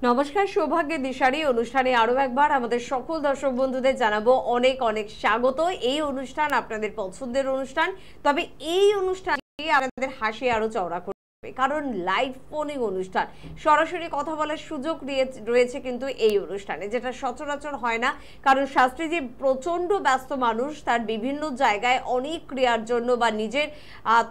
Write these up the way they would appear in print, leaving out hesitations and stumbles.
নমস্কার, সৌভাগ্যের দিশারি অনুষ্ঠানে আরো একবার আমাদের সকল দর্শক বন্ধুদের জানাবো অনেক অনেক স্বাগত। এই অনুষ্ঠান আপনাদের পছন্দের অনুষ্ঠান, তবে এই অনুষ্ঠানটি আপনাদের হাসি আরো চওড়া করবে, কারণ লাইভ ফোনিং অনুষ্ঠান, সরাসরি কথা বলার সুযোগ রয়েছে কিন্তু এই অনুষ্ঠানে, যেটা সচরাচর হয় না। কারণ শাস্ত্রীজি প্রচন্ড ব্যস্ত মানুষ, তার বিভিন্ন জায়গায় অনেক ক্রিয়ার জন্য বা নিজের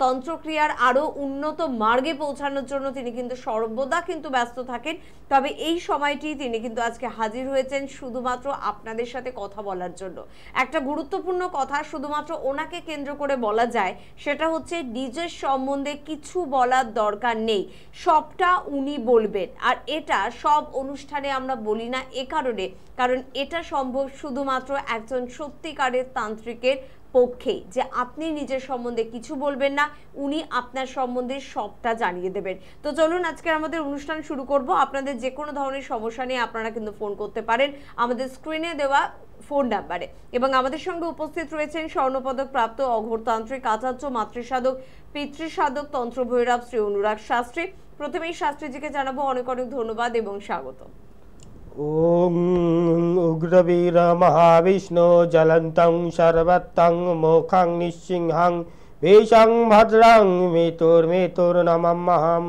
তন্ত্রক্রিয়ার আরো উন্নত মার্গে পৌঁছানোর জন্য তিনি কিন্তু সর্বদা কিন্তু ব্যস্ত থাকেন। তবে এই সময়টি তিনি কিন্তু আজকে হাজির হয়েছেন শুধুমাত্র আপনাদের সাথে কথা বলার জন্য। একটা গুরুত্বপূর্ণ কথা শুধুমাত্র ওনাকে কেন্দ্র করে বলা যায়, সেটা হচ্ছে নিজের সম্বন্ধে কিছু বলার দরকার নেই, সবটা উনি বলবেন। আর এটা সব অনুষ্ঠানে আমরা বলি না এ কারণে, কারণ এটা সম্ভব শুধুমাত্র একজন সত্যিকারের তান্ত্রিকের পক্ষে, যে আপনি নিজের সম্বন্ধে কিছু বলবেন না, উনি আপনার সম্বন্ধে সবটা জানিয়ে দেবেন। তো চলুন আজকের আমাদের অনুষ্ঠান শুরু করব। আপনাদের যে কোনো ধরনের সমস্যা নিয়ে আপনারা কিন্তু ফোন করতে পারেন আমাদের স্ক্রিনে দেওয়া ফোন নাম্বারে। এবং আমাদের সঙ্গে উপস্থিত রয়েছেন স্বর্ণপদক প্রাপ্ত অঘোরতান্ত্রিক, আচার্য, মাতৃসাধক, পিতৃসাধক, তন্ত্রভৈরব শ্রী অনুরাগ শাস্ত্রী। প্রথমেই শাস্ত্রীজিকে জানাবো অনেক অনেক ধন্যবাদ এবং স্বাগত। ওম উগ্রবীর মহাবিষ্ণু জ্বলন্তং সর্বত্রং মোক্ষং নিঃসিংহং ভীষং ভদ্রং মৃত্যুর নমাম্যহম।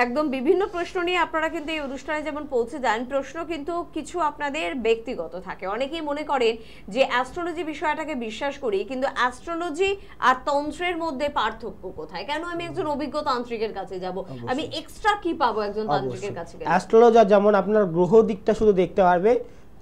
একদম বিভিন্ন প্রশ্ন নিয়ে আপনারা কিন্তু এই অনুষ্ঠানে যেমন পৌঁছে যান, প্রশ্ন কিন্তু কিছু আপনাদের ব্যক্তিগত থাকে। অনেকেই মনে করেন যে অ্যাস্ট্রোলজি বিষয়টাকে বিশ্বাস করি, কিন্তু অ্যাস্ট্রোলজি আর তন্ত্রের মধ্যে পার্থক্য কোথায়? কেন আমি একজন অভিজ্ঞ তান্ত্রিকের কাছে যাব? আমি এক্সট্রা কি পাবো একজন তান্ত্রিকের কাছে গেলে? অ্যাস্ট্রোলজার যেমন আপনার গ্রহ দিকটা শুধু দেখতে পারবে,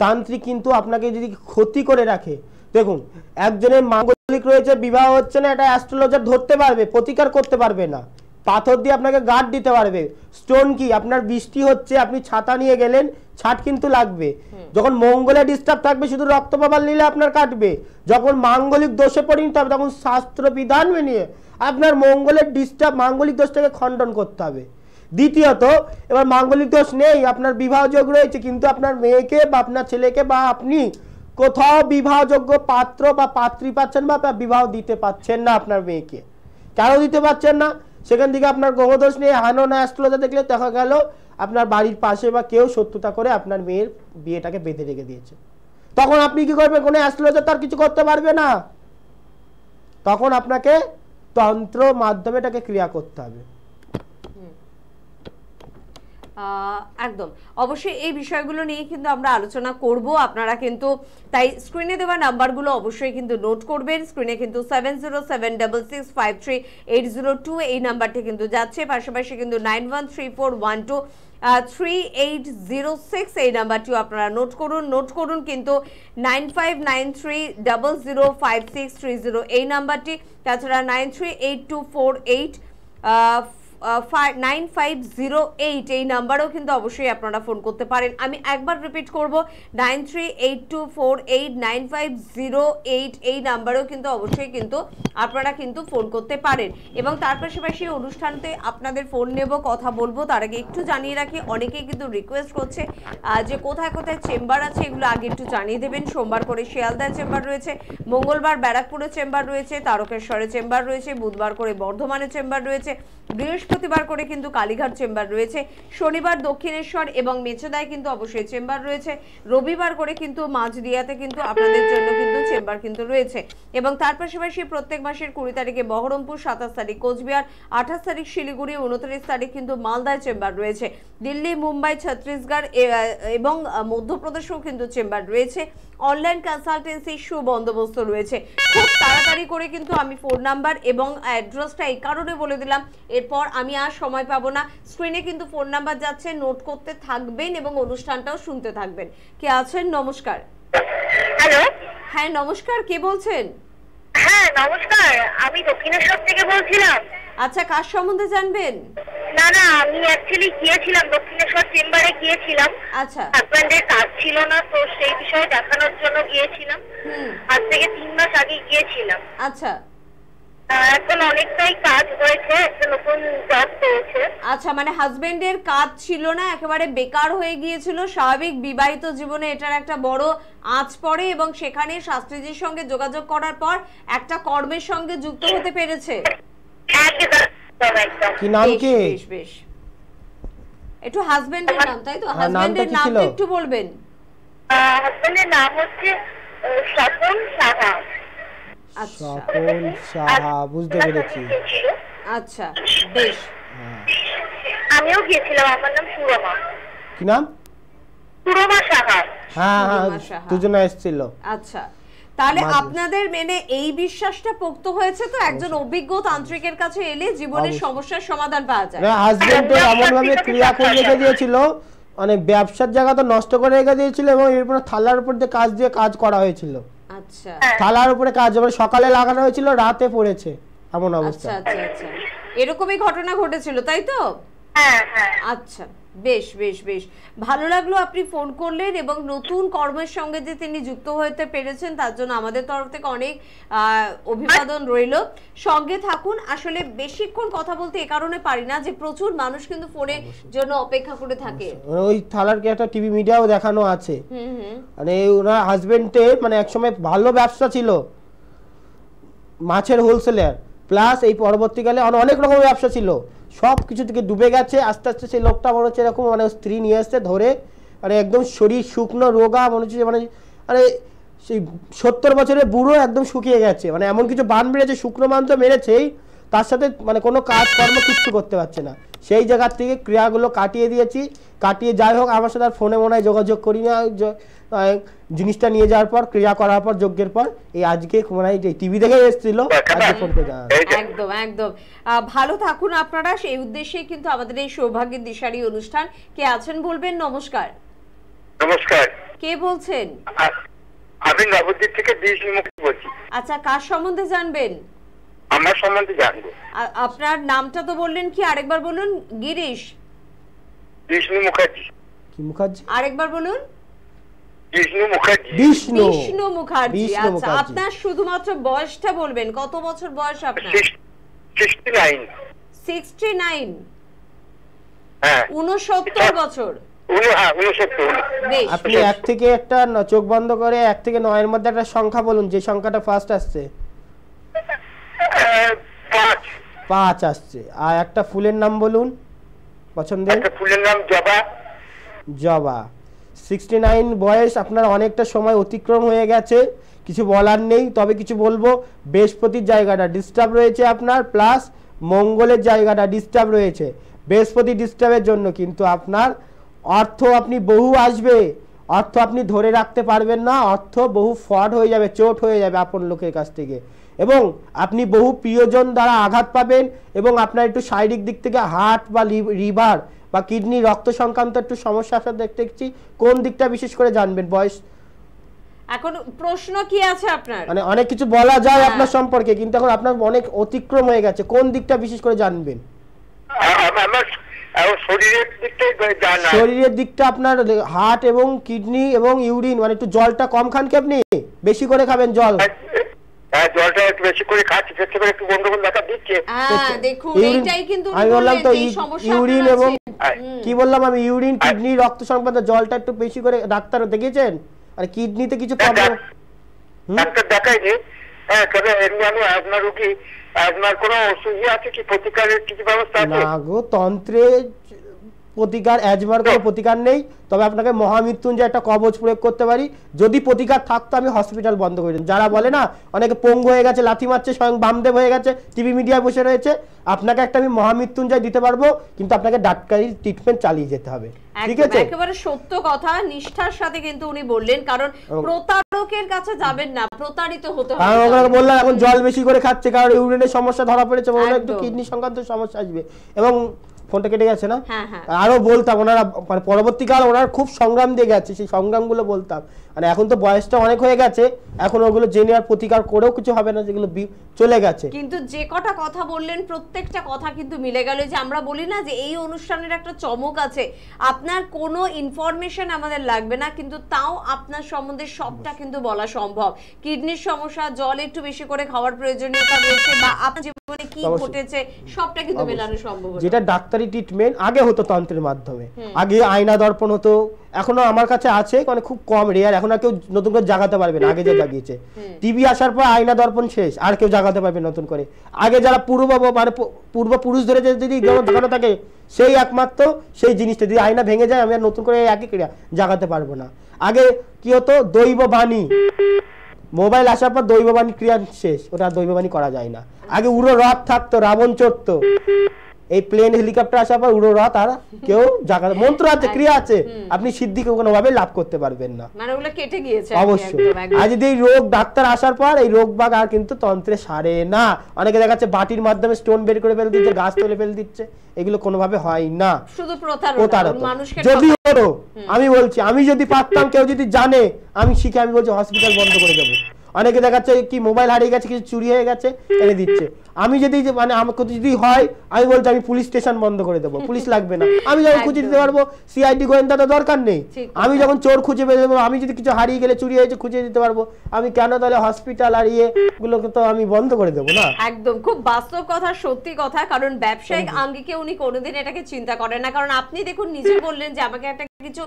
তান্ত্রিক কিন্তু আপনাকে যদি ক্ষতি করে রাখে, দেখুন একজনের মাঙ্গলিক রয়েছে, বিবাহ হচ্ছে না, এটা অ্যাস্ট্রোলজার ধরতে পারবে, প্রতিকার করতে পারবে না। পাথর দিয়ে আপনাকে গার্ড দিতে পারবে। স্টোন কি, আপনার বৃষ্টি হচ্ছে, আপনি ছাতা নিয়ে গেলেন, ছাট কিন্তু লাগবে। যখন মঙ্গলে ডিস্টার্ব থাকবে, শুধু রক্তপ্রবাহ নিলে আপনার কাটবে। যখন মাঙ্গলিক দোষে পরিণত হবে, তখন শাস্ত্র বিধান মেনে আপনার মঙ্গলের ডিস্টার্ব, মাঙ্গলিক দোষটাকে খণ্ডন করতে হবে। দ্বিতীয়ত, এবার মাঙ্গলিক দোষ নেই, আপনার বিবাহযোগ রয়েছে, কিন্তু আপনার মেয়েকে বা আপনার ছেলেকে বা আপনি কোথাও বিবাহযোগ্য পাত্র বা পাত্রী পাচ্ছেন বা বিবাহ দিতে পাচ্ছেন না আপনার মেয়েকে। কেন দিতে পাচ্ছেন না? সেখান থেকে আপনার গ্রহদোষ নিয়ে হানো না অ্যাস্ট্রোলজার দেখলে দেখা গেল আপনার বাড়ির পাশে বা কেউ শত্রুতা করে আপনার মেয়ের বিয়েটাকে বেঁধে রেখে দিয়েছে। তখন আপনি কি করবেন? কোনো অ্যাস্ট্রোলজার তার কিছু করতে পারবে না। তখন আপনাকে তন্ত্র মাধ্যমে এটাকে ক্রিয়া করতে হবে। একদম অবশ্যই এই বিষয়গুলো নিয়ে কিন্তু আমরা আলোচনা করব। আপনারা কিন্তু তাই স্ক্রিনে দেওয়া নাম্বারগুলো অবশ্যই কিন্তু নোট করবেন। স্ক্রিনে কিন্তু 7076653802 এই নাম্বারটি কিন্তু যাচ্ছে, পাশাপাশি কিন্তু 9134123806 এই নাম্বারটিও আপনারা নোট করুন কিন্তু 9593005630 এই নাম্বারটি, তাছাড়া 938248 9508 এই নাম্বারেও কিন্তু অবশ্যই আপনারা ফোন করতে পারেন। আমি একবার রিপিট করব, 9382489508 এই নাম্বারেও কিন্তু অবশ্যই কিন্তু আপনারা কিন্তু ফোন করতে পারেন। এবং তার পাশাপাশি অনুষ্ঠানতে আপনাদের ফোন নেব, কথা বলবো। তার আগে একটু জানিয়ে রাখি, অনেকেই কিন্তু রিকোয়েস্ট করছে যে কোথায় কোথায় চেম্বার আছে এগুলো আগে একটু জানিয়ে দেবেন। সোমবার করে শিয়ালদায় চেম্বার রয়েছে, মঙ্গলবার ব্যারাকপুরে চেম্বার রয়েছে, তারকেশ্বরে চেম্বার রয়েছে, বুধবার করে বর্ধমানে চেম্বার রয়েছে, বৃহস্পতিবার করে কিন্তু কালীঘাট চেম্বার রয়েছে, শনিবার দক্ষিণেশ্বর এবং মেচেদায় কিন্তু অবশ্যই চেম্বার রয়েছে, রবিবার করে কিন্তু মাঝদিয়াতে কিন্তু আপনাদের জন্য কিন্তু চেম্বার কিন্তু রয়েছে। এবং তার পাশাপাশি প্রত্যেক মাসের 20 তারিখে বহরমপুর, 27 তারিখ কোচবিহার, 28 তারিখ শিলিগুড়ি, 29 তারিখ কিন্তু মালদায় চেম্বার রয়েছে, দিল্লি, মুম্বাই, ছত্তিশগড় এবং মধ্যপ্রদেশেও কিন্তু চেম্বার রয়েছে। অনলাইন কনসালটেন্সি সুবন্দোবস্ত রয়েছে। খুব তাড়াতাড়ি করে কিন্তু আমি ফোন নাম্বার এবং অ্যাড্রেসটা এই কারণে বলে দিলাম, এরপর আমি আর সময় পাবো না। স্ক্রিনে কিন্তু ফোন নাম্বার যাচ্ছে, নোট করতে থাকবেন এবং অনুষ্ঠানটাও শুনতে থাকবেন। কে আছেন? নমস্কার। হ্যালো। হ্যাঁ নমস্কার, কে বলছেন? হ্যাঁ নমস্কার, আমি দক্ষিণেশ্বর থেকে বলছিলাম। আচ্ছা, কার সম্বন্ধে জানবেন? না না, আমি অ্যাকচুয়ালি গিয়েছিলাম দক্ষিণেশ্বর চেম্বারে গিয়েছিলাম। আচ্ছা, হাজব্যান্ডের কাজ ছিল না, তো সেই বিষয়ে দেখানোর জন্য গিয়েছিলাম। আজ থেকে 3 মাস আগে গিয়েছিলাম। আচ্ছা, এখন অনেকটাই কাজ হয়েছে, একটা নতুন জব পেয়েছে। আচ্ছা, মানে হাজবেন্ডের কাজ ছিল না, একেবারে বেকার হয়ে গিয়েছিল। স্বাভাবিক বিবাহিত জীবনে এটার একটা বড় আঁচ পড়ে এবং সেখানে শাস্ত্রীজির সঙ্গে যোগাযোগ করার পর একটা কর্মের সঙ্গে যুক্ত হতে পেরেছে। কি নাম কি? বেশ বেশ, একটু হাজবেন্ডের নাম, তাই তো? নামটা হাজবেন্ডের কি নামটা ছিল? একটু বলবেন। হাজবেন্ডের নাম হচ্ছে স্বপন সাহা। আচ্ছা স্বপন সাহা, বুঝতে পেরেছি। আচ্ছা, বেশ। আমিও গিয়েছিলাম, আমার নাম সুরমা। কি নাম? সুরমা সাহা। হ্যাঁ হ্যাঁ, সুরমা সাহা। দুজনে এসেছিল। আচ্ছা, তাহলে আপনাদের মেনে এই বিশ্বাসটা পোক্ত হয়েছে তো একজন অভিজ্ঞ তান্ত্রিকের কাছে এলে জীবনের সমস্যার সমাধান পাওয়া যায়। হাজবেন্ড এমন ভাবে ক্রিয়া করে রেখে দিয়েছিল, মানে ব্যবসার জায়গা তো নষ্ট করে রেখে দিয়েছিল, এবং এরপর থালার উপর দিয়ে কাজ করা হয়েছিল। আচ্ছা থালার উপরে কাজ সকালে লাগানো হয়েছিল, রাতে পড়েছে, এমন অবস্থা। আচ্ছা আচ্ছা আচ্ছা, এরকমই ঘটনা ঘটেছিল, তাই তো? হ্যাঁ হ্যাঁ। আচ্ছা, বেশ বেশ বেশ ভালো লাগলো আপনি ফোন করলেন, এবং নতুন কর্মের সঙ্গে যে তিনি যুক্ত হতে পেরেছেন তার জন্য আমাদের তরফ থেকে অনেক অভিবাদন রইল। সঙ্গে থাকুন। আসলে বেশিক্ষণ কথা বলতে এ কারণে পারি না যে প্রচুর মানুষ কিন্তু ফোনের জন্য অপেক্ষা করে থাকে। ওই থালার কি একটা টিভি মিডিয়াও দেখানো আছে, মানে ওনার হাজবেন্ডে মানে একসময় ভালো ব্যবসা ছিল, মাছের হোলসেলার, প্লাস এই পরবর্তীকালে অনেক রকমের ব্যবসা ছিল, সব কিছু থেকে ডুবে গেছে। আস্তে আস্তে সেই লোকটা মনে হচ্ছে এরকম, মানে স্ত্রী নিয়ে এসছে ধরে, মানে একদম শরীর শুকনো রোগা মনে হচ্ছে, মানে সেই 70 বছরের বুড়ো একদম শুকিয়ে গেছে, মানে এমন কিছু বান বেড়েছে, শুকনো মান তো মেরেছেই, তার সাথে মানে কোনো কাজকর্ম কিচ্ছু করতে পারছে না। সেই জায়গার থেকে ক্রিয়াগুলো কাটিয়ে দিয়েছি, কাটিয়ে যাই হোক আমার সাথে আর ফোনে মনে হয় যোগাযোগ করি না। জিনিসটা নিয়ে যাওয়ার পর, ক্রিয়া করার পর, যজ্ঞের পর, এই আজকে মনে হয় টিভি দেখে এসেছিল, আজকে ফোন করে জানালো। একদম একদম। ভালো থাকুন আপনারা, সেই উদ্দেশ্যে কিন্তু আমাদের এই সৌভাগ্যের দিশারি অনুষ্ঠান। কে আছেন বলবেন? নমস্কার। নমস্কার, কে বলছেন? আমি নবদ্বীপ থেকে বিষ্ণু মুখার্জি বলছি। আচ্ছা, কার সম্বন্ধে জানবেন? আমার সম্বন্ধে জানবো। আপনার নামটা তো বললেন কি, আরেকবার বলুন। গিরিশ বিষ্ণু মুখার্জি। কি মুখার্জি? আরেকবার বলুন। বিষ্ণু মুখার্জি। বিষ্ণু মুখার্জি। আচ্ছা, আপনার শুধুমাত্র বয়সটা বলবেন, কত বছর বয়স আপনার? 69। 69? হ্যাঁ, 69 বছর। 69। বেশ। আপনি এক থেকে একটা চোখ বন্ধ করে 1 থেকে 9 এর মধ্যে একটা সংখ্যা বলুন, যে সংখ্যাটা ফার্স্ট আসছে। 5 আসছে। আর একটা ফুলের নাম বলুন পছন্দের। একটা ফুলের নাম জবা। জবা। 69 বয়স, আপনার অনেকটা সময় অতিক্রম হয়ে গেছে, কিছু বলার নেই। তবে কিছু বলবো, বৃহস্পতির জায়গাটা ডিস্টার্ব রয়েছে আপনার, প্লাস মঙ্গলের জায়গাটা ডিস্টার্ব রয়েছে। বৃহস্পতি ডিস্টার্বের জন্য কিন্তু আপনার অর্থ আপনি বহু আসবে, অর্থ আপনি ধরে রাখতে পারবেন না, অর্থ বহু ফ্রড হয়ে যাবে, চোট হয়ে যাবে আপন লোকের কাছ থেকে, এবং আপনি বহু প্রিয়জন দ্বারা আঘাত পাবেন, এবং আপনার একটু শারীরিক দিক থেকে হার্ট বা লিভার বা কিডনি রক্ত সংক্রান্ত একটু সমস্যা আসা দেখতেছি। কোন দিকটা বিশেষ করে জানবেন? বয়স এখন প্রশ্ন কি আছে আপনার? মানে অনেক কিছু বলা যায় আপনার সম্পর্কে, কিন্তু এখন আপনার অনেক অতিক্রম হয়ে গেছে, কোন দিকটা বিশেষ করে জানবেন? আমার শরীরের দিকটাই জানা। শরীরের দিকটা আপনার হার্ট এবং কিডনি এবং ইউরিন, মানে একটু জলটা কম খান কি আপনি? বেশি করে খাবেন জল। হ্যাঁ, জলটা একটু বেশি করে খাচ্ছি, পেটে করে একটু গন্ডগোল দেখা দিচ্ছে। দেখুন, এইটাই কিন্তু আমি বললাম তো ইউরিন এবং আছে। কি বললাম আমি, ইউরিন কিডনি রক্ত সংক্রান্ত জলটা একটু বেশি করে, ডাক্তার দেখিয়েছেন? আর কিডনিতে কিছু প্রবলেম? ডাক্তার দেখাইনি। হ্যাঁ, তবে এমনি আমি আপনার রোগী, আপনার কোনো ওষুধ আছে কি, প্রতিকারের কিছু ব্যবস্থা আছে? না গো, তন্ত্রে প্রতিকার, অ্যাজমার কোনো প্রতিকার নেই, তবে আপনাকে মহামৃত্যুঞ্জয় একটা কবচ প্রয়োগ করতে পারি। যদি প্রতিকার থাকতো আমি হসপিটাল বন্ধ করে দিই। যারা বলে না অনেকে পঙ্গু হয়ে গেছে, লাথি মারছে, স্বয়ং বামদেব হয়ে গেছে, টিভি মিডিয়ায় বসে রয়েছে, আপনাকে একটা আমি মহামৃত্যুঞ্জয় দিতে পারবো, কিন্তু আপনাকে ডাক্তারি ট্রিটমেন্ট চালিয়ে যেতে হবে। ঠিক আছে? একেবারে সত্য কথা, নিষ্ঠার সাথে কিন্তু উনি বললেন, কারণ প্রতারকের কাছে যাবেন না, প্রতারিত হতে হবে। আমি ওনাকে বললাম এখন জল বেশি করে খাচ্ছে, কারণ ইউরিনের সমস্যা ধরা পড়েছে, ওনার একটু কিডনি সংক্রান্ত সমস্যা আসবে। এবং ফোনটা কেটে গেছে না? আরো বলতাম, ওনারা মানে পরবর্তীকাল ওনার খুব সংগ্রাম দিয়ে গেছে, সেই সংগ্রামগুলো বলতাম। মানে এখন তো বয়সটা অনেক হয়ে গেছে, এখন ওগুলো জেনে আর প্রতিকার করেও কিছু হবে না, যেগুলো চলে গেছে। কিন্তু যে কটা কথা বললেন প্রত্যেকটা কথা কিন্তু মিলে গেল। যে আমরা বলি না যে এই অনুষ্ঠানের একটা চমক আছে, আপনার কোনো ইনফরমেশন আমাদের লাগবে না, কিন্তু তাও আপনার সম্বন্ধে সবটা কিন্তু বলা সম্ভব। কিডনির সমস্যা, জল একটু বেশি করে খাওয়ার প্রয়োজনীয়তা রয়েছে, বা আপনার জীবনে কি ঘটেছে সবটা কিন্তু মেলানো সম্ভব। যেটা ডাক্তারি ট্রিটমেন্ট আগে হতো তন্ত্রের মাধ্যমে, আগে আয়না দর্পণ হতো, এখনো আমার কাছে আছে, মানে খুব কম, রেয়ার, এখন আর কেউ নতুন করে জাগাতে পারবে না, আগে যে জাগিয়েছে। টিভি আসার পর আয়না দর্পণ শেষ, আর কেউ জাগাতে পারবে নতুন করে। আগে যারা পূর্বপুরুষ ধরে যদি জাগানো থাকে, সেই একমাত্র সেই জিনিসটা যদি আয়না ভেঙে যায় আমি আর নতুন করে একই ক্রিয়া জাগাতে পারবো না। আগে কি হতো, দৈব বাণী, মোবাইল আসার পর দৈব বাণী ক্রিয়া শেষ, ওটা দৈব বাণী করা যায় না। আগে উড়ো রথ থাকতো, রাবণ চড়তো, এই প্লেন হেলিকপ্টার আসার পর উড়ো রথ আর কেউ জাগাতে, মন্ত্র আছে, ক্রিয়া আছে, আপনি সিদ্ধি কোনোভাবে লাভ করতে পারবেন না, মানে ওগুলো কেটে গিয়েছে অবশ্যই। আর যদি এই রোগ ডাক্তার আসার পর এই রোগ বাগ আর কিন্তু তন্ত্রে সারে না। অনেকে দেখাচ্ছে বাটির মাধ্যমে স্টোন বের করে ফেলে দিচ্ছে, গাছ তুলে ফেলে দিচ্ছে, এগুলো কোনোভাবে হয় না, শুধু প্রতারণা। যদি হলো, আমি বলছি, আমি যদি পারতাম, কেউ যদি জানে, আমি শিখে আমি বলছি হসপিটাল বন্ধ করে দেবো। অনেকে দেখাচ্ছে কি মোবাইল হারিয়ে গেছে, কিছু চুরি হয়ে গেছে, এনে দিচ্ছে। আমি যদি মানে আমাকে যদি হয়, আমি বলছি আমি পুলিশ স্টেশন বন্ধ করে দেবো, পুলিশ লাগবে না, আমি যখন খুঁজে দিতে পারবো, সিআইডি গোয়েন্দা তো দরকার নেই। আমি যখন চোর খুঁজে পেয়ে দেবো, আমি যদি কিছু হারিয়ে গেলে, চুরি হয়েছে, খুঁজে দিতে পারবো, আমি কেন তাহলে হসপিটাল আর গুলোকে তো আমি বন্ধ করে দেবো না? একদম খুব বাস্তব কথা, সত্যি কথা। কারণ ব্যবসায়িক আঙ্গিকে উনি কোনোদিন এটাকে চিন্তা করেন না। কারণ আপনি দেখুন, নিজে বললেন যে আমাকে একটা কিছু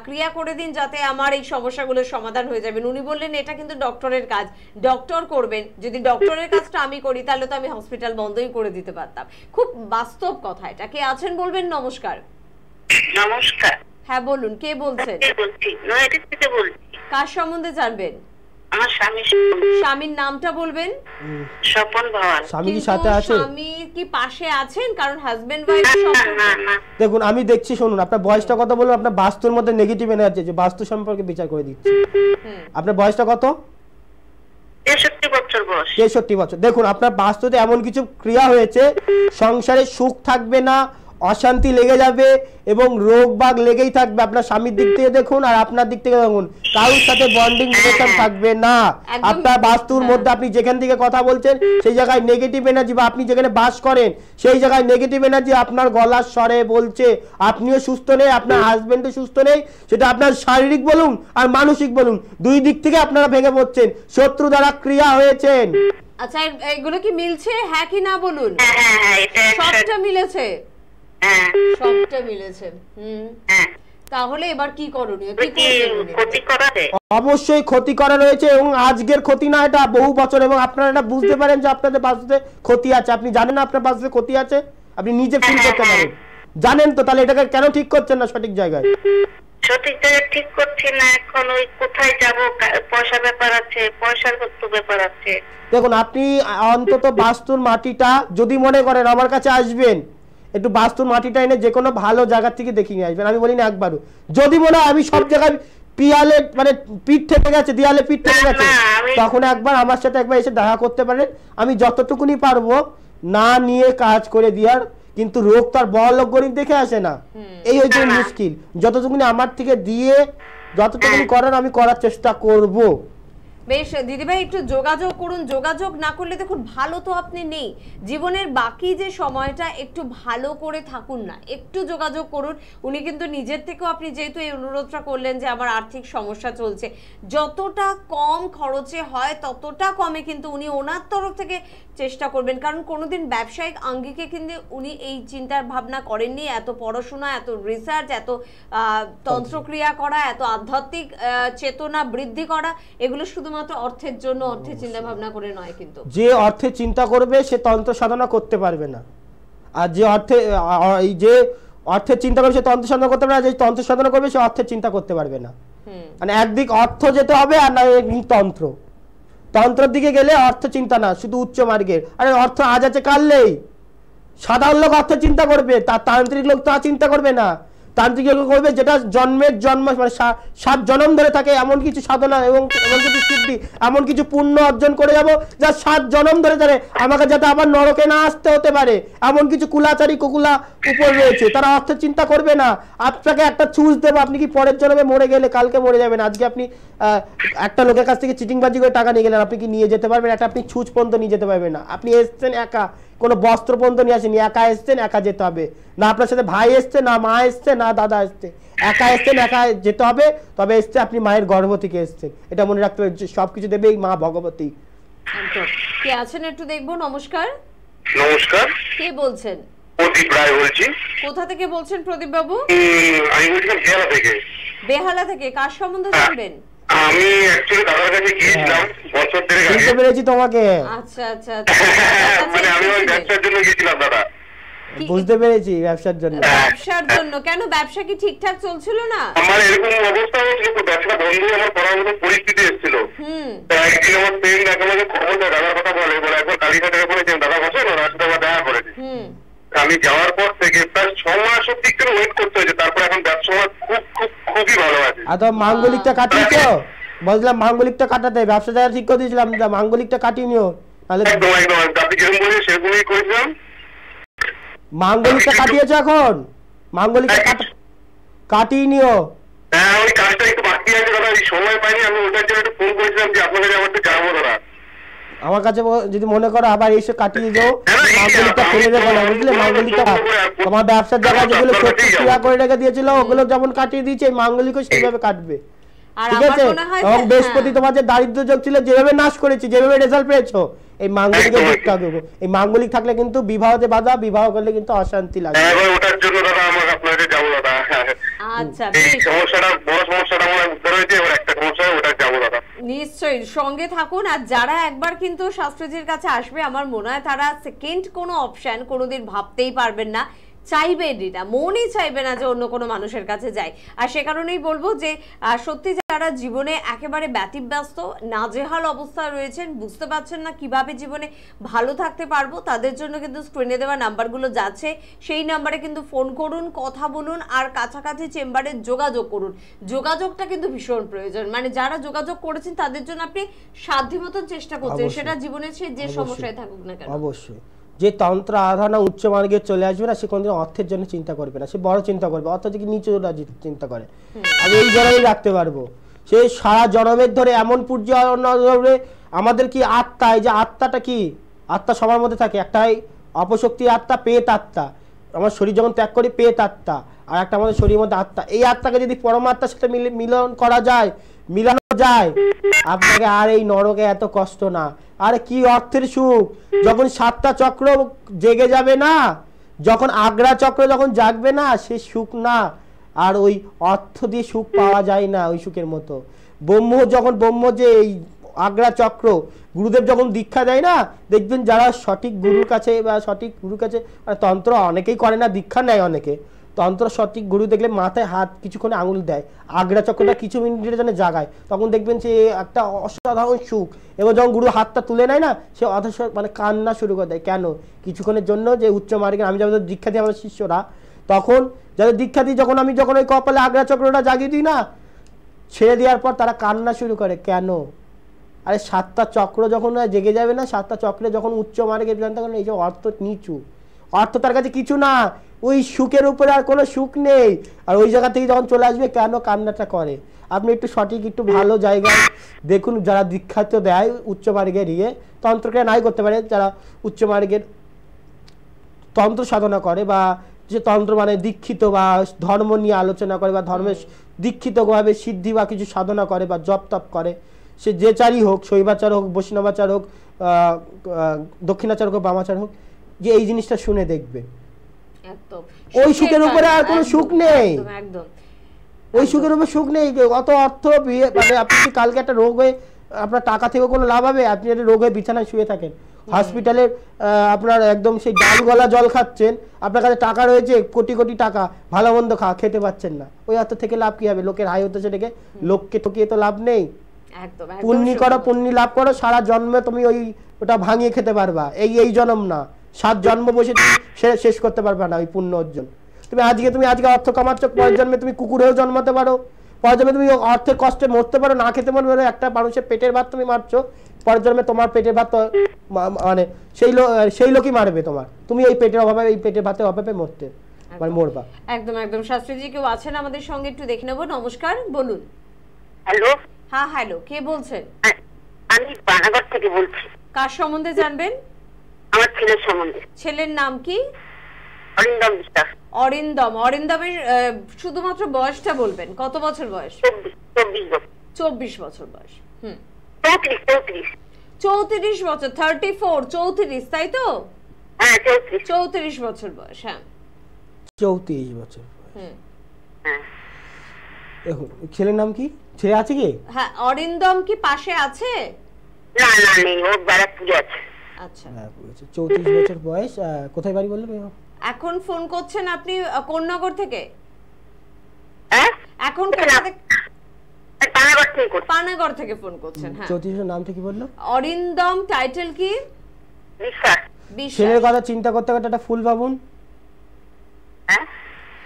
ক্রিয়া করে দিন যাতে আমার এই সমস্যাগুলোর সমাধান হয়ে যাবে। উনি বললেন এটা কিন্তু ডক্টরের কাজ, ডক্টর করবেন। যদি ডক্টরের কাজটা আমি করি তাহলে তো আমি হসপিটাল বন্ধই করে দিতে পারতাম। খুব বাস্তব কথা এটা। কে আছেন বলবেন? নমস্কার। নমস্কার। হ্যাঁ বলুন, কে বলছেন? বলছি নয়টা থেকে বলছি। কার সম্বন্ধে জানবেন? আমার স্বামী। স্বামীর নামটা বলবেন? স্বপন ভাওয়াল। স্বামী কি সাথে আছে? স্বামী কি পাশে আছেন? কারণ হাজবেন্ড ওয়াইফ দেখুন, আমি দেখছি, শুনুন, আপনার বয়সটা কত বলুন। আপনার বাস্তুর মধ্যে নেগেটিভ এনার্জি আছে, বাস্তু সম্পর্কে বিচার করে দিচ্ছি। আপনার বয়সটা কত? 63 বছর বয়স। 63 বছর। দেখুন, আপনার বাস্তুতে এমন কিছু ক্রিয়া হয়েছে, সংসারে সুখ থাকবে না, অশান্তি লেগে যাবে এবং রোগ বাগ লেগেই থাকবে। আপনার স্বামীর দিক থেকে দেখুন আর আপনার দিক থেকে দেখুন, কারোর সাথে বন্ডিং রিলেশন থাকবে না। আপনার বাস্তুর মধ্যে আপনি যেখান থেকে কথা বলছেন সেই জায়গায় নেগেটিভ এনার্জি, বা আপনি যেখানে বাস করেন সেই জায়গায় নেগেটিভ এনার্জি আপনার গলার স্বরে বলছে আপনিও সুস্থ নেই, আপনার হাজবেন্ডও সুস্থ নেই। সেটা আপনার শারীরিক বলুন আর মানসিক বলুন, দুই দিক থেকে আপনারা ভেঙে পড়ছেন, শত্রু দ্বারা ক্রিয়া হয়েছেন। আচ্ছা, এগুলো কি মিলছে? হ্যাঁ কি না বলুন। এটা সবটা মিলেছে? সবটা মিলেছে। তাহলে এবার কি করণীয়? ক্ষতি করা যায়? অবশ্যই ক্ষতি করা রয়েছে, এবং আজকের ক্ষতি না, এটা বহু বছর। এবং আপনারা এটা বুঝতে পারেন যে আপনাদের বাস্তুতে ক্ষতি আছে। আপনি জানেন না আপনার বাস্তুতে ক্ষতি আছে, আপনি নিজে ফিল করতে পারেন, জানেন তো, তাহলে এটাকে কেন ঠিক করছেন না সঠিক জায়গায়? সঠিক জায়গায় ঠিক করছি না। এখন ওই কোথায় যাব, পয়সা ব্যাপার আছে, পয়সার ব্যাপার আছে। দেখুন, আপনি অন্তত বাস্তুর মাটিটা যদি মনে করেন আমার কাছে আসবেন, একটু বাস্তুর মাটিটা এনে যে কোনো ভালো জায়গা থেকে দেখিয়ে নিয়ে আসবেন। আমি বলি না একবারও, যদি মনে হয় আমি সব জায়গায় পিয়ালে মানে পিঠ থেকে গেছে, দেয়ালে পিঠ থেকে গেছে, তখন একবার আমার সাথে একবার এসে দেখা করতে পারেন। আমি যতটুকুনি পারবো না নিয়ে কাজ করে দেওয়ার, কিন্তু রোগ তার বড় লোক গরিব দেখে আসে না, এই হচ্ছে মুশকিল। যতটুকুনি আমার থেকে দিয়ে যতটুকুনি করার আমি করার চেষ্টা করব। বেশ দিদিভাই, একটু যোগাযোগ করুন। যোগাযোগ না করলে দেখুন, ভালো তো আপনি নেই, জীবনের বাকি যে সময়টা একটু ভালো করে থাকুন না, একটু যোগাযোগ করুন। উনি কিন্তু নিজের থেকেও, আপনি যেহেতু এই অনুরোধটা করলেন যে আমার আর্থিক সমস্যা চলছে, যতটা কম খরচে হয় ততটা কমে কিন্তু উনি ওনার তরফ থেকে চেষ্টা করবেন। কারণ কোনোদিন ব্যবসায়িক আঙ্গিকে কিন্তু উনি এই চিন্তার ভাবনা করেননি। এত পড়াশোনা, এত রিসার্চ, এত তন্ত্রক্রিয়া করা, এত আধ্যাত্মিক চেতনা বৃদ্ধি করা, এগুলো শুধুমাত্র অর্থের জন্য, অর্থের চিন্তা ভাবনা করে নয়। কিন্তু যে অর্থের চিন্তা করবে সে তন্ত্র সাধনা করতে পারবে না, আর যে অর্থের চিন্তা করবে সে তন্ত্র সাধনা করতে পারবে না, যে তন্ত্র সাধনা করবে সে অর্থের চিন্তা করতে পারবে না। মানে একদিক অর্থ যেতে হবে, আর না তন্ত্রের দিকে গেলে অর্থ চিন্তা না, শুধু উচ্চ মার্গের। আরে অর্থ আজ আছে কাল নেই, সাধারণ লোক অর্থ চিন্তা করবে, তার তান্ত্রিক লোক তা চিন্তা করবে না। তান্ত্রিক লোক করবে যেটা জন্ম মানে 7 জন্ম ধরে থাকে, এমন কিছু সাধনা এবং এমন কিছু সিদ্ধি, এমন কিছু পুণ্য অর্জন করে যাব যা 7 জন্ম ধরে ধরে আমাকে যাতে আবার নরকে না আসতে হতে পারে, এমন কিছু কুলাচারী কুকুলা উপর রয়েছে, তারা অর্থ চিন্তা করবে না। আপনাকে একটা চুজ দেবো, আপনি কি পরের জন্মে মরে গেলে কালকে মরে যাবেন, আজকে আপনি একটা লোকের কাছ থেকে চিটিংবাজি করে টাকা নিয়ে গেলেন, আপনি কি নিয়ে যেতে পারবেন? একটা আপনি ছুঁচ পর্যন্ত নিয়ে যেতে পারবেন না। আপনি এসছেন একা, কোনো বস্ত্র পর্যন্ত নিয়ে আসেনি, একা এসছেন, একা যেতে হবে। না আপনার সাথে ভাই এসছে, না মা এসছে, না দাদা এসছে, একা এসছেন, একা যেতে হবে। তবে এসছে আপনি মায়ের গর্ভ থেকে এসছেন, এটা মনে রাখতে হবে। সবকিছু দেবে এই মা ভগবতী। কে আছেন একটু দেখবো। নমস্কার। নমস্কার, কে বলছেন? প্রদীপ রায় বলছি। কোথা থেকে বলছেন প্রদীপ বাবু? আমি বলছিলাম বেহালা থেকে। বেহালা থেকে। কার সম্বন্ধে জানবেন? আমি অ্যাকচুয়ালি দাদার কাছে গিয়েছিলাম বছর দেড়েক আগে। বুঝতে পেরেছি তোমাকে। আচ্ছা আচ্ছা, মানে আমি ওই ব্যবসার জন্য গিয়েছিলাম দাদা। বুঝতে পেরেছি, ব্যবসার জন্য। ব্যবসার জন্য কেন? ব্যবসা কি ঠিকঠাক চলছিল না? আমার এরকম অবস্থা হয়েছিল, তো ব্যবসা বন্ধ হয়ে আমার পড়ার মতো পরিস্থিতি এসেছিল। তো একদিন আমার ফ্রেন্ড আমাকে খবর দেয়, দাদার কথা বলে একবার কালীঘাটের ওখানে দাদা বসে না, রাস্তা দেখা করেছি। আমি যাওয়ার পর থেকে প্রায় 6 মাস অব্দি একটু ওয়েট করতে হয়েছে, তারপর এখন ব্যবসা খুবই ভালো আছে। আর তো মাঙ্গলিকটা কাটিয়েছো, বলছিলাম মাঙ্গলিকটা কাটাতে, ব্যবসা জায়গা ঠিক করে দিয়েছিলাম, মাঙ্গলিকটা কাটিয়ে নিও। তাহলে একদম একদম আপনি যেরকম বলছেন সেরকমই করেছিলাম। মাঙ্গলিকটা কাটিয়েছো এখন? মাঙ্গলিকটা কাটিয়ে নিও। হ্যাঁ, ওই কাজটা একটু বাকি আছে দাদা, এই সময় পাইনি, আমি ওটার জন্য একটু ফোন করেছিলাম যে আপনাকে আমার একটু জানাবো দাদা। আমার কাছে যদি মনে করো আবার এসে কাটিয়ে দাও, মাঙ্গলিকটা ফেলে দেবো না, বুঝলে? মাঙ্গলিকটা তোমার ব্যবসার জায়গায় যেগুলো ক্রিয়া করে রেখে দিয়েছিল ওগুলো যেমন কাটিয়ে দিয়েছে, এই মাঙ্গলিকও সেইভাবে কাটবে, ঠিক আছে? এবং বৃহস্পতি তোমার যে দারিদ্র যোগ ছিল যেভাবে নাশ করেছি, যেভাবে রেজাল্ট পেয়েছো, এই মাঙ্গলিকের দেখতে হবে। এই মাঙ্গলিক থাকলে কিন্তু বিবাহতে বাধা, বিবাহ করলে কিন্তু অশান্তি লাগে। ওটার জন্য দাদা আমার আপনাদের যাবো দাদা। আচ্ছা, এই সমস্যাটা বড় সমস্যাটা আমার উত্তর হয়েছে, এবার একটা সমস্যা ওটা যাবো দাদা। নিশ্চয়ই সঙ্গে থাকুন। আর যারা একবার কিন্তু শাস্ত্রীজির কাছে আসবে, আমার মনে হয় তারা সেকেন্ড কোনো অপশন কোনোদিন ভাবতেই পারবেন না, চাইবেন না, মনই চাইবে না যে অন্য কোনো মানুষের কাছে যায়। আর সে কারণেই বলবো যে সত্যি যারা জীবনে একেবারে ব্যতিব্যস্ত নাজেহাল অবস্থায় রয়েছেন, বুঝতে পারছেন না কিভাবে জীবনে ভালো থাকতে পারবো, তাদের জন্য কিন্তু স্ক্রিনে দেওয়া নাম্বারগুলো যাচ্ছে, সেই নাম্বারে কিন্তু ফোন করুন, কথা বলুন, আর কাছাকাছি চেম্বারে যোগাযোগ করুন। যোগাযোগটা কিন্তু ভীষণ প্রয়োজন, মানে যারা যোগাযোগ করেছেন তাদের জন্য আপনি সাধ্যমতো চেষ্টা করছেন, সেটা জীবনের সে যে সমস্যায় থাকুক না কেন। অবশ্যই যে তন্ত্র আরাধনা উচ্চ মার্গে চলে আসবে না, সে কোনদিন অর্থের জন্য চিন্তা করবে না, সে বড় চিন্তা করবে, অর্থ থেকে নিচু চিন্তা করে। আমি এই জন্যই রাখতে পারবো, সে সারা জন্মের ধরে এমন পূর্য ধরে আমাদের কি আত্মা, এই যে আত্মাটা কি, আত্মা সবার মধ্যে থাকে, একটাই অপশক্তি আত্মা, পেট আত্মা। আমার শরীর যখন ত্যাগ করি পেট আত্মা, আর একটা আমাদের শরীরের মধ্যে আত্মা। এই আত্মাকে যদি পরমাত্মার সাথে মিলন করা যায়, মিলানো যায়, আপনাকে আর এই নরকে এত কষ্ট না। আর কি অর্থের সুখ, যখন 7টা চক্র জেগে যাবে না, যখন আগ্রা চক্র যখন জাগবে না, সে সুখ না। আর ওই অর্থ দিয়ে সুখ পাওয়া যায় না ওই সুখের মতো। ব্রহ্ম যে এই আগ্রা চক্র, গুরুদেব যখন দীক্ষা দেয় না, দেখবেন যারা সঠিক গুরুর কাছে বা সঠিক গুরুর কাছে, তন্ত্র অনেকেই করে না, দীক্ষা নেয় অনেকে, তন্ত্র সঠিক গুরু দেখলে মাথায় হাত কিছুক্ষণে আঙুল দেয়, আগ্রা চক্রটা কিছু মিনিটের জন্য জাগায়, তখন দেখবেন যে একটা অসাধারণ সুখ। এবং যখন গুরু হাতটা তুলে নেয় না, সে মানে কান্না শুরু করে দেয়। কেন? কিছুক্ষণের জন্য যে উচ্চ মার্গে আমি যাদের দীক্ষা দিই আমাদের শিষ্যরা, তখন যাদের দীক্ষা দিই, যখন ওই কপালে আগ্রা চক্রটা জাগিয়ে দিই না, ছেড়ে দেওয়ার পর তারা কান্না শুরু করে। কেন? আরে 7টা চক্র যখন জেগে যাবে না, 7টা চক্রে যখন উচ্চ মার্গে জানতে পারেন এই যে অর্থ নিচু, অর্থ তার কাছে কিছু না, ওই সুখের উপরে আর কোনো সুখ নেই। আর ওই জায়গা থেকে যখন চলে আসবে, কেন কান্নাটা করে? আপনি একটু সঠিক একটু ভালো জায়গায় দেখুন, যারা দীক্ষাতে দেয় উচ্চ মার্গের তন্ত্রকে নাই করতে পারে, যারা উচ্চ মার্গের তন্ত্র সাধনা করে, বা যে তন্ত্র মানে দীক্ষিত বা ধর্ম নিয়ে আলোচনা করে, বা ধর্মের দীক্ষিতভাবে সিদ্ধি বা কিছু সাধনা করে বা জপ তপ করে, সে যে চারই হোক, শৈবাচার হোক, বৈষ্ণবাচার হোক, দক্ষিণাচার হোক, বামাচার হোক, যে এই জিনিসটা শুনে দেখবে, ওই সুখের উপরে আর কোনো সুখ নেই, ওই সুখের উপরে সুখ নেই। অত অর্থ মানে আপনি কি কালকে একটা রোগ হয়ে আপনার টাকা থেকে কোনো লাভ হবে? আপনি একটা রোগ হয়ে বিছানায় শুয়ে থাকেন, হসপিটালে আপনার একদম সেই ডাল গলা জল খাচ্ছেন, আপনার কাছে টাকা রয়েছে কোটি কোটি টাকা, ভালো মন্দ খেতে পাচ্ছেন না, ওই অর্থ থেকে লাভ কি হবে? লোকের হাই হতেছে ডেকে, লোককে ঠকিয়ে তো লাভ নেই। পুণ্যি করো, পুণ্যি লাভ করো, সারা জন্মে তুমি ওটা ভাঙিয়ে খেতে পারবা, এই জন্ম না, 7 জন্ম বসে তুমি শেষ করতে পারবা না ওই পুণ্য অর্জন। তুমি আজকে অর্থ কামাচ্ছ, পরের জন্মে তুমি কুকুর হয়েও জন্মাতে পারো, পরের জন্মে তুমি অর্থের কষ্টে মরতে পারো, না খেতে পারো, একটা মানুষের পেটের ভাত তুমি মারছো, পরের জন্মে তোমার পেটের ভাত মানে সেই লোকই মারবে তোমার, তুমি এই পেটের অভাবে, এই পেটের ভাতের অভাবে মানে মরবা। একদম একদম। শাস্ত্রীজি কেউ আছেন আমাদের সঙ্গে, একটু দেখে নেবো। নমস্কার, বলুন। হ্যালো। হ্যাঁ, হ্যালো, কে বলছেন? আমি পানাগড় থেকে বলছি। কার সম্বন্ধে জানবেন? আমার ছেলের সম্বন্ধে। ছেলের নাম কি? অরিন্দম বিশ্বাস। অরিন্দমের শুধুমাত্র বয়সটা বলবেন, কত বছর বয়স? 24 বছর বয়স। 34 বছর, 34, 34, তাই তো? হ্যাঁ, 34 বছর বয়স। হ্যাঁ, 34 বছর। দেখুন ছেলের নাম কি? ছেলে আছে কি? হ্যাঁ, অরিন্দম কি পাশে আছে? না না, নেই, ও ব্যারাকপুরে আছে। আচ্ছা, 34 বছর বয়স। কোথায় বাড়ি বললেন? এখন ফোন করছেন আপনি কোন নগর থেকে? হ্যাঁ এখন পানাগড় থেকে ফোন করছেন। হ্যাঁ, জ্যোতিষের নামটা কি বললো? অরিন্দম, টাইটেল কি? বিশ্বাস। ছেলের কথা চিন্তা করতে করতে একটা ফুল ভাবুন। হ্যাঁ,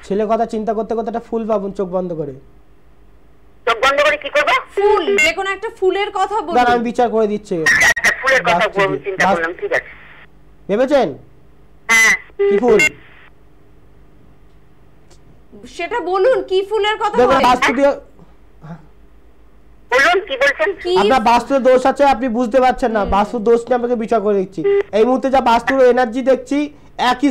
ছেলের কথা চিন্তা করতে করতে একটা ফুল ভাবুন চোখ বন্ধ করে। চোখ বন্ধ করে কি করব? ফুল, যে কোনো একটা ফুলের কথা বলুন। দাঁড়া আমি বিচার করে দিচ্ছি। একটা ফুলের কথা চিন্তা করলাম, ঠিক আছে। ভেবেছেন? হ্যাঁ। কি ফুল? সেটা বলুন, কি ফুলের কথা দেখুন বলেন? বাস্তু দিয়ে বলুন কি বলছেন? আপনার বাস্তুর দোষ আছে, আপনি বুঝতে পারছেন না। বাস্তুর দোষ নিয়ে আপনাকে বিচার করে দিচ্ছি। এই মুহূর্তে যা বাস্তুর এনার্জি দেখছি একই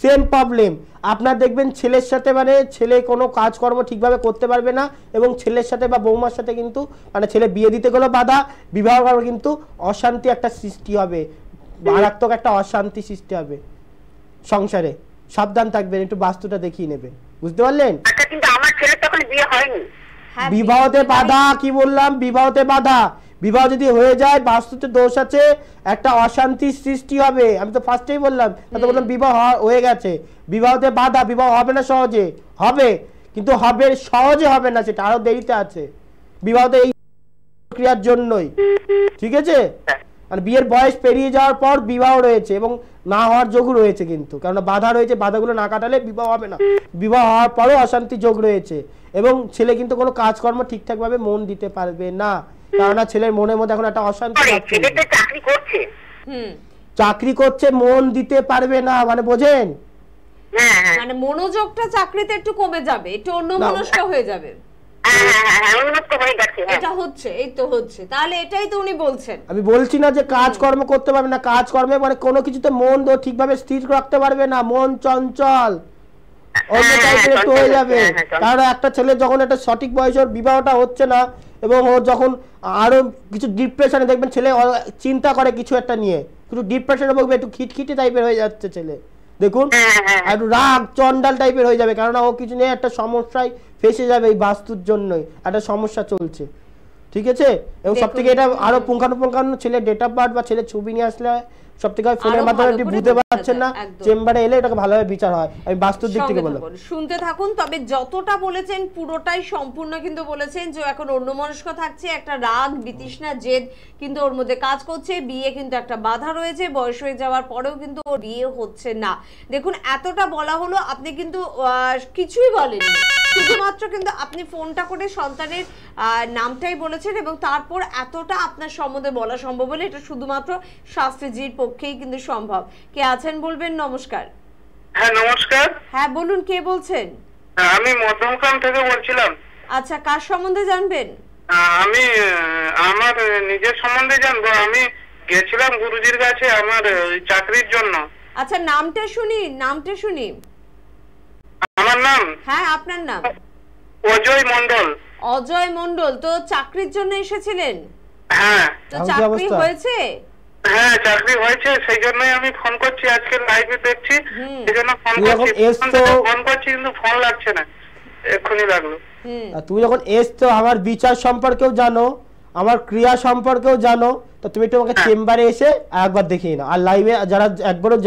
সেম প্রবলেম। আপনার দেখবেন ছেলের সাথে মানে ছেলে কোনো কাজকর্ম ঠিকভাবে করতে পারবে না, এবং ছেলের সাথে বা বৌমার সাথে কিন্তু মানে ছেলে বিয়ে দিতে গেলেও বাধা, বিবাহ করার কিন্তু অশান্তি একটা সৃষ্টি হবে, মারাত্মক একটা অশান্তি সৃষ্টি হবে সংসারে। সাবধান থাকবেন, একটু বাস্তুটা দেখিয়ে নেবেন, বুঝতে পারলেন? আচ্ছা, কিন্তু আমার ছেলের তখন বিয়ে হয়নি। বিবাহতে বাধা, কি বললাম? বিবাহতে বাধা। বিবাহ যদি হয়ে যায় বাস্তুতে দোষ আছে, একটা অশান্তি সৃষ্টি হবে। আমি তো ফার্স্টেই বললাম, বললাম বিবাহ হয়ে গেছে, বিবাহতে বাধা। বিবাহ হবে না সহজে, হবে কিন্তু হবে সহজে হবে না, সেটা আরো দেরিতে আছে। বিবাহতে এই ক্রিয়ার জন্যই, ঠিক আছে? আর বিয়ের বয়স পেরিয়ে যাওয়ার পর বিবাহ রয়েছে, এবং না হওয়ার যোগ রয়েছে কিন্তু, কারণ বাধা রয়েছে, বাধাগুলো না কাটালে বিবাহ হবে না। বিবাহ হওয়ার পরও অশান্তি যোগ রয়েছে, এবং ছেলে কিন্তু কোনো কাজকর্ম ঠিকঠাক ভাবে মন দিতে পারবে না, কারণ ছেলের মনের মধ্যে এখন একটা অশান্তি চাকরি করছে, মন দিতে পারবে না, মানে বোঝেন? মানে মনোযোগটা চাকরিতে একটু কমে যাবে, একটু অন্যমনস্ক হয়ে যাবে। এটা হচ্ছে, এই তো হচ্ছে। তাহলে এটাই তো উনি বলছেন। আমি বলছি না যে কাজকর্ম করতে পারবে না, কাজকর্মে মানে কোনো কিছুতে মন ঠিকভাবে স্থির রাখতে পারবে না, মন চঞ্চল অন্য টাইপের একটু হয়ে যাবে। কারণ একটা ছেলে যখন একটা সঠিক বয়সে ওর বিবাহটা হচ্ছে না, এবং ও যখন আরো কিছু ডিপ্রেশনে দেখবেন ছেলে চিন্তা করে কিছু একটা নিয়ে, একটু ডিপ্রেশনে বলবে, একটু খিটখিটে টাইপের হয়ে যাচ্ছে ছেলে, দেখুন একটু রাগ চন্ডাল টাইপের হয়ে যাবে, কারণ ও কিছু নিয়ে একটা সমস্যায় ফেসে যাবে। এই বাস্তুর জন্যই একটা সমস্যা চলছে, ঠিক আছে? এবং সব থেকে এটা আরো পুঙ্খানুপুঙ্খানু ছেলে ডেট অফ বার্থ বা ছেলে ছবি নিয়ে আসলে সব থেকে ফোনের মাধ্যমে আপনি বুঝতে পারছেন না, চেম্বারে এলে এটাকে ভালোভাবে বিচার হয়। আমি বাস্তুর দিক থেকে বললাম, শুনতে থাকুন। তবে যতটা বলেছেন পুরোটাই সম্পূর্ণ কিন্তু বলেছেন যে এখন অন্যমনস্ক থাকছে, একটা রাগ বিতৃষ্ণা জেদ কিন্তু ওর মধ্যে কাজ করছে, বিয়ে কিন্তু একটা বাধা রয়েছে, বয়স হয়ে যাওয়ার পরেও কিন্তু ওর বিয়ে হচ্ছে না। দেখুন এতটা বলা হলো, আপনি কিন্তু কিছুই বলেননি, শুধুমাত্র কিন্তু আপনি ফোনটা করে সন্তানের নামটাই বলেছেন, এবং তারপর এতটা আপনার সম্বন্ধে বলা সম্ভব হলে এটা শুধুমাত্র শাস্ত্রীজির পক্ষেই কিন্তু সম্ভব। কে আছেন বলবেন? নমস্কার। হ্যাঁ নমস্কার। হ্যাঁ বলুন, কে বলছেন? আমি মধ্যমগ্রাম থেকে বলছিলাম। আচ্ছা, কার সম্বন্ধে জানবেন? আমি আমার নিজের সম্বন্ধে জানবো। আমি গেছিলাম গুরুজির কাছে আমার চাকরির জন্য। আচ্ছা, নামটা শুনি। আমার নাম? হ্যাঁ, আপনার নাম? অজয় মণ্ডল। অজয় মণ্ডল, তো চাকরির জন্য এসেছিলেন? হ্যাঁ। তো চাকরি হয়েছে? হ্যাঁ চাকরি হয়েছে, সেই জন্যই আমি ফোন করছি, আজকে লাইভে দেখছি সেজন্য ফোন করছি, কিন্তু ফোন লাগছে না, এক্ষুনি লাগলো। তুমি যখন এসছো আমার বিচার সম্পর্কেও জানো, আমার ক্রিয়া সম্পর্কেও জানো, তো তুমি একটু আমাকে চেম্বারে এসে একবার দেখিয়ে নাও, আর লাইভে যারা একবারও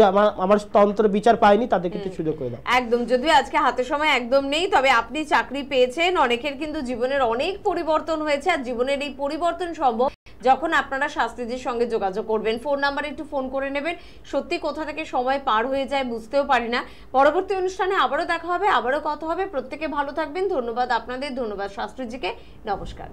আমার তন্ত্র বিচার পায়নি তাদেরকে একটু সুযোগ করে দাও। একদম, যদিও আজকে হাতে সময় একদম নেই, তবে আপনি চাকরি পেয়েছেন, অনেকের কিন্তু জীবনের অনেক পরিবর্তন হয়েছে, আর জীবনের এই পরিবর্তন সম্ভব যখন আপনারা শাস্ত্রীজির সঙ্গে যোগাযোগ করবেন। ফোন নাম্বারে একটু ফোন করে নেবেন। সত্যি কোথা থেকে সময় পার হয়ে যায় বুঝতেও পারি না। পরবর্তী অনুষ্ঠানে আবারও দেখা হবে, আবারও কথা হবে। প্রত্যেকে ভালো থাকবেন। ধন্যবাদ আপনাদের, ধন্যবাদ শাস্ত্রীজিকে। নমস্কার।